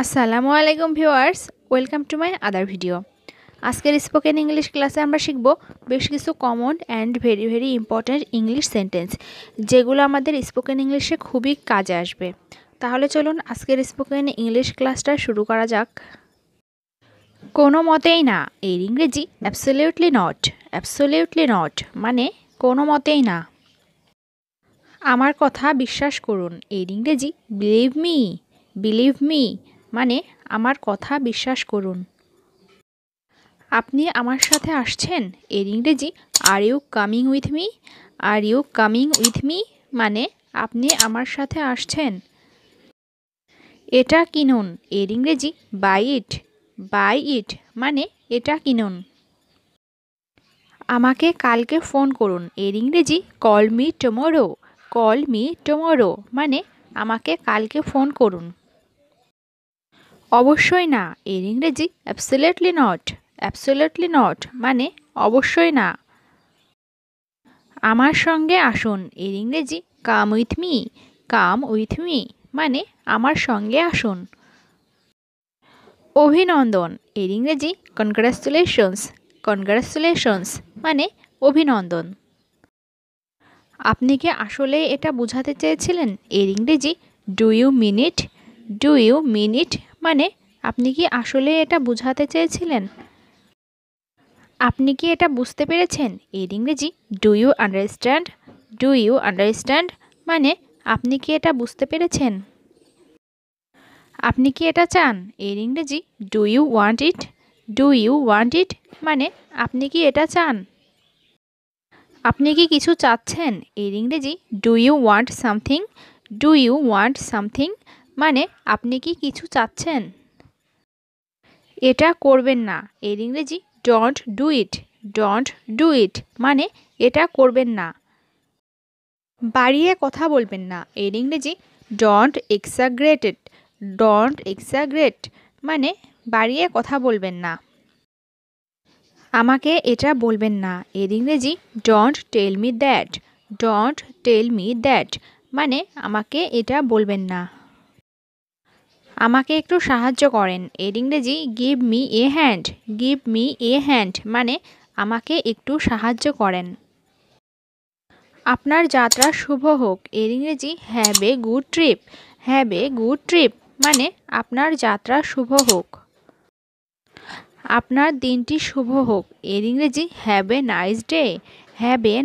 আসসালামু আলাইকুম viewers, welcome to my other video. আজকের স্পোকেন ইংলিশ ক্লাসে আমরা শিখব বেশ কিছু common and very important English sentence, যেগুলো আমাদের স্পোকেন ইংলিশে খুবই কাজে আসবে। তাহলে চলুন আজকের স্পোকেন ইংলিশ ক্লাসটা শুরু করা যাক। কোনো মতেই না এর ইংরেজি অ্যাবসলিউটলি নট মানে কোনো মতেই না। আমার কথা বিশ্বাস করুন এর ইংরেজি বিলিভ মি মানে আমার কথা বিশ্বাস করুন। আপনি আমার সাথে আসছেন এর ইংরেজি are you coming with me মানে আপনি আমার সাথে আসছেন। এটা কিনুন এর ইংরেজি বাই ইট মানে এটা কিনুন। আমাকে কালকে ফোন করুন এর ইংরেজি কল মি টুমোরো মানে আমাকে কালকে ফোন করুন। অবশ্যই না এর ইংরেজি অ্যাবসলিউটলি নট মানে অবশ্যই না। আমার সঙ্গে আসুন এর ইংরেজি কাম উইথ মি মানে আমার সঙ্গে আসুন। অভিনন্দন এর ইংরেজি কনগ্রাচুলেশনস মানে অভিনন্দন। আপনি কি আসলে এটা বোঝাতে চেয়েছিলেন এর ইংরেজি ডু ইউ মিন ইট মানে আপনি কি আসলে এটা বোঝাতে চেয়েছিলেন। আপনি কি এটা বুঝতে পেরেছেন এর ইংরেজি ডু ইউ আন্ডারস্ট্যান্ড মানে আপনি কি এটা বুঝতে পেরেছেন। আপনি কি এটা চান এর ইংরেজি ডু ইউ ওয়ান্ট ইট মানে আপনি কি এটা চান। আপনি কি কিছু চাচ্ছেন এর ইংরেজি ডু ইউ ওয়ান্ট সামথিং মানে আপনি কি কিছু চাচ্ছেন। এটা করবেন না এর ইংরেজি ডোন্ট ডু ইট মানে এটা করবেন না। বাড়িয়ে কথা বলবেন না এর ইংরেজি ডোন্ট এক্সাগ্রেট মানে বাড়িয়ে কথা বলবেন না। আমাকে এটা বলবেন না এর ইংরেজি ডোন্ট টেল মি দ্যাট মানে আমাকে এটা বলবেন না। আমাকে একটু সাহায্য করেন এর ইংরেজি গিভ মি এ হ্যান্ড মানে আমাকে একটু সাহায্য করেন। আপনার যাত্রা শুভ হোক এর ইংরেজি হ্যাভ এ গুড ট্রিপ মানে আপনার যাত্রা শুভ হোক। আপনার দিনটি শুভ হোক এর ইংরেজি হ্যাভ এ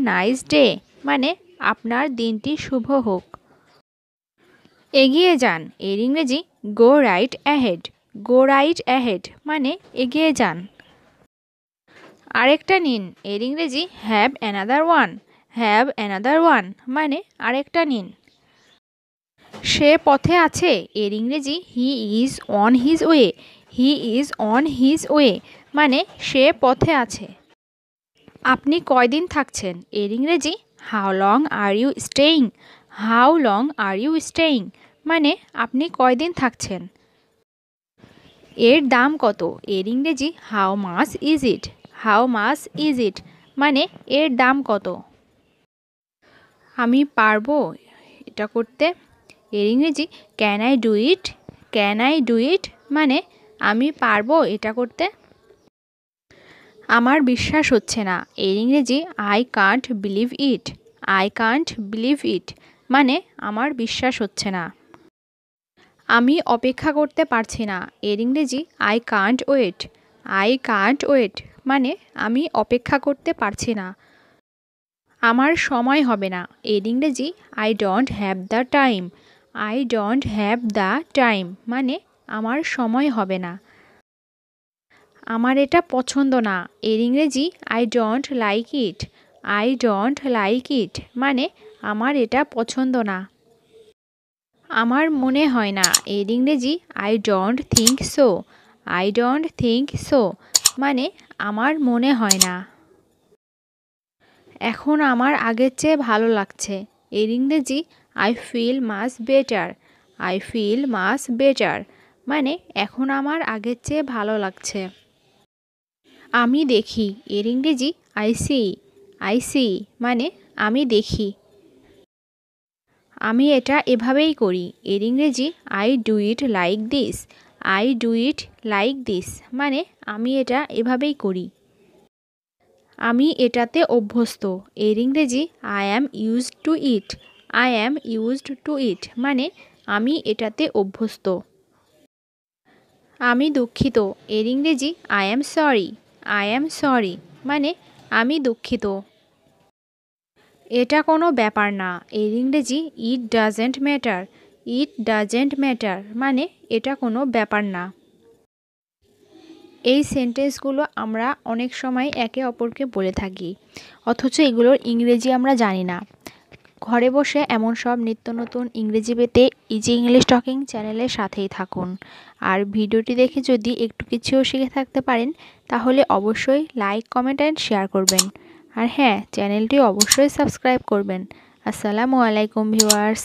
নাইস ডে মানে আপনার দিনটি শুভ হোক। এগিয়ে যান এর ইংরেজি গো রাইট অ্যাহেড মানে এগিয়ে যান। আরেকটা নিন এর ইংরেজি হ্যাভ অ্যানাদার ওয়ান মানে আরেকটা নিন। সে পথে আছে এর ইংরেজি he is on his way মানে সে পথে আছে। আপনি কয়দিন থাকছেন এর ইংরেজি how long are you staying মানে আপনি কয়দিন থাকছেন। এর দাম কত এর ইংরেজি হাউ মাচ ইজ ইট মানে এর দাম কত। আমি পারবো এটা করতে এর ইংরেজি ক্যান আই ডু ইট মানে আমি পারবো এটা করতে। আমার বিশ্বাস হচ্ছে না এর ইংরেজি আই কান্ট বিলিভ ইট মানে আমার বিশ্বাস হচ্ছে না। আমি অপেক্ষা করতে পারছি না এর ইংরেজি আই কান্ট ওয়েট মানে আমি অপেক্ষা করতে পারছি না। আমার সময় হবে না এর ইংরেজি I don't have the time মানে আমার সময় হবে না। আমার এটা পছন্দ না এর ইংরেজি আই ডোন্ট লাইক ইট মানে আমার এটা পছন্দ না। আমার মনে হয় না এর ইংরেজি আই ডোন্ট থিঙ্ক সো মানে আমার মনে হয় না। এখন আমার আগের চেয়ে ভালো লাগছে এর ইংরেজি আই ফিল মাচ বেটার মানে এখন আমার আগের চেয়ে ভালো লাগছে। আমি দেখি এর ইংরেজি আই সি মানে আমি দেখি। আমি এটা এভাবেই করি এর ইংরেজি I do it I do it like this মানে আমি এটা এভাবেই করি। আমি এটাতে অভ্যস্ত। এর ইংরেজি I am used to it. I am used to it মানে আমি এটাতে অভ্যস্ত। আমি দুঃখিত। এর ইংরেজি I am sorry. I am sorry মানে আমি দুঃখিত। এটা কোনো ব্যাপার না। এর ইংরেজি it doesn't matter. It doesn't matter মানে এটা কোনো ব্যাপার না। এই সেন্টেন্সগুলো আমরা অনেক সময় একে অপরকে বলে থাকি, অথচ এগুলোর ইংরেজি আমরা জানি না। ঘরে বসে এমন সব নিত্য নতুন ইংরেজি পেতে ইজি ইংলিশ টকিং চ্যানেলের সাথেই থাকুন। আর ভিডিওটি দেখে যদি একটু কিছুও শিখে থাকতে পারেন তাহলে অবশ্যই লাইক, কমেন্ট অ্যান্ড শেয়ার করবেন। আর হ্যাঁ, চ্যানেলটি অবশ্যই সাবস্ক্রাইব করবেন। আসসালামু আলাইকুম ভিউয়ার্স।